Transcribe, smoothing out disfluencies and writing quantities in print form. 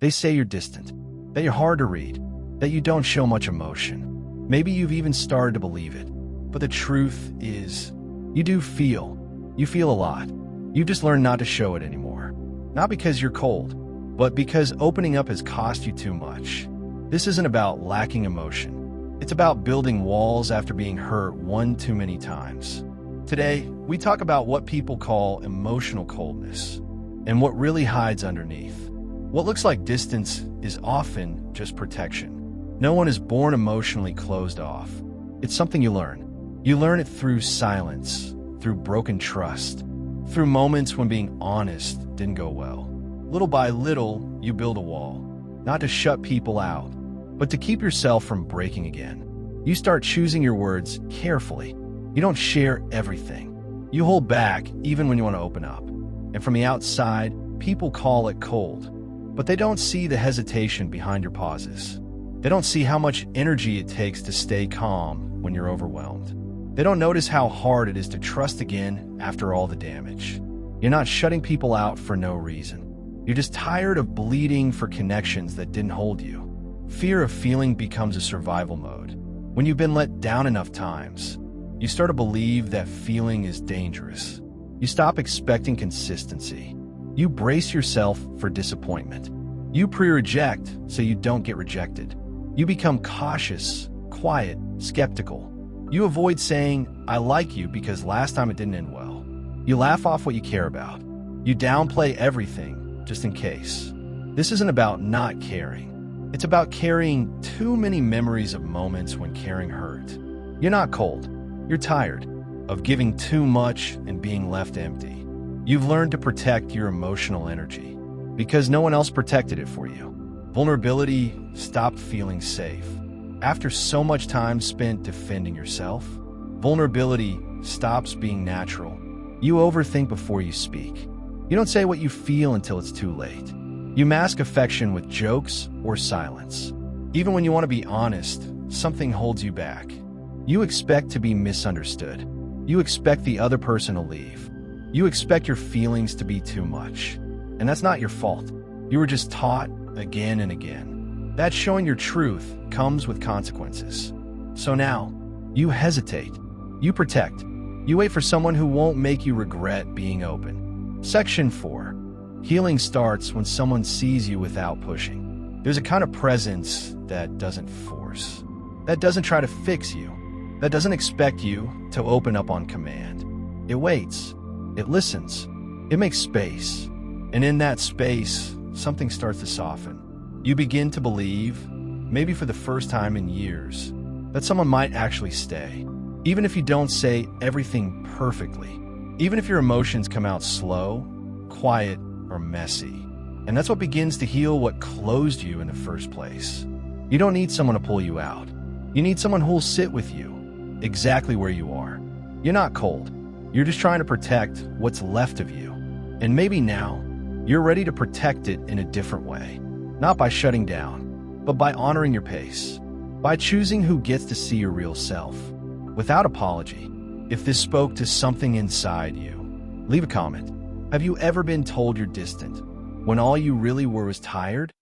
They say you're distant, that you're hard to read, that you don't show much emotion. Maybe you've even started to believe it. But the truth is, you do feel. You feel a lot. You've just learned not to show it anymore. Not because you're cold, but because opening up has cost you too much. This isn't about lacking emotion. It's about building walls after being hurt one too many times. Today, we talk about what people call emotional coldness and what really hides underneath. What looks like distance is often just protection. No one is born emotionally closed off. It's something you learn. You learn it through silence, through broken trust, through moments when being honest didn't go well. Little by little, you build a wall, not to shut people out, but to keep yourself from breaking again. You start choosing your words carefully. You don't share everything. You hold back even when you want to open up. And from the outside, people call it cold. But they don't see the hesitation behind your pauses. They don't see how much energy it takes to stay calm when you're overwhelmed. They don't notice how hard it is to trust again after all the damage. You're not shutting people out for no reason. You're just tired of bleeding for connections that didn't hold you. Fear of feeling becomes a survival mode. When you've been let down enough times, you start to believe that feeling is dangerous. You stop expecting consistency. You brace yourself for disappointment. You pre-reject so you don't get rejected. You become cautious, quiet, skeptical. You avoid saying, I like you because last time it didn't end well. You laugh off what you care about. You downplay everything just in case. This isn't about not caring. It's about carrying too many memories of moments when caring hurt. You're not cold. You're tired of giving too much and being left empty. You've learned to protect your emotional energy because no one else protected it for you. Vulnerability stopped feeling safe. After so much time spent defending yourself, vulnerability stops being natural. You overthink before you speak. You don't say what you feel until it's too late. You mask affection with jokes or silence. Even when you want to be honest, something holds you back. You expect to be misunderstood. You expect the other person to leave. You expect your feelings to be too much. And that's not your fault. You were just taught again and again that showing your truth comes with consequences. So now, you hesitate. You protect. You wait for someone who won't make you regret being open. Section 4. Healing starts when someone sees you without pushing. There's a kind of presence that doesn't force, that doesn't try to fix you, that doesn't expect you to open up on command. It waits. It listens. It makes space. And in that space, something starts to soften. You begin to believe, maybe for the first time in years, that someone might actually stay. Even if you don't say everything perfectly. Even if your emotions come out slow, quiet, or messy. And that's what begins to heal what closed you in the first place. You don't need someone to pull you out. You need someone who'll sit with you, exactly where you are. You're not cold. You're just trying to protect what's left of you. And maybe now, you're ready to protect it in a different way. Not by shutting down, but by honoring your pace. By choosing who gets to see your real self. Without apology. If this spoke to something inside you, leave a comment. Have you ever been told you're distant, when all you really were was tired?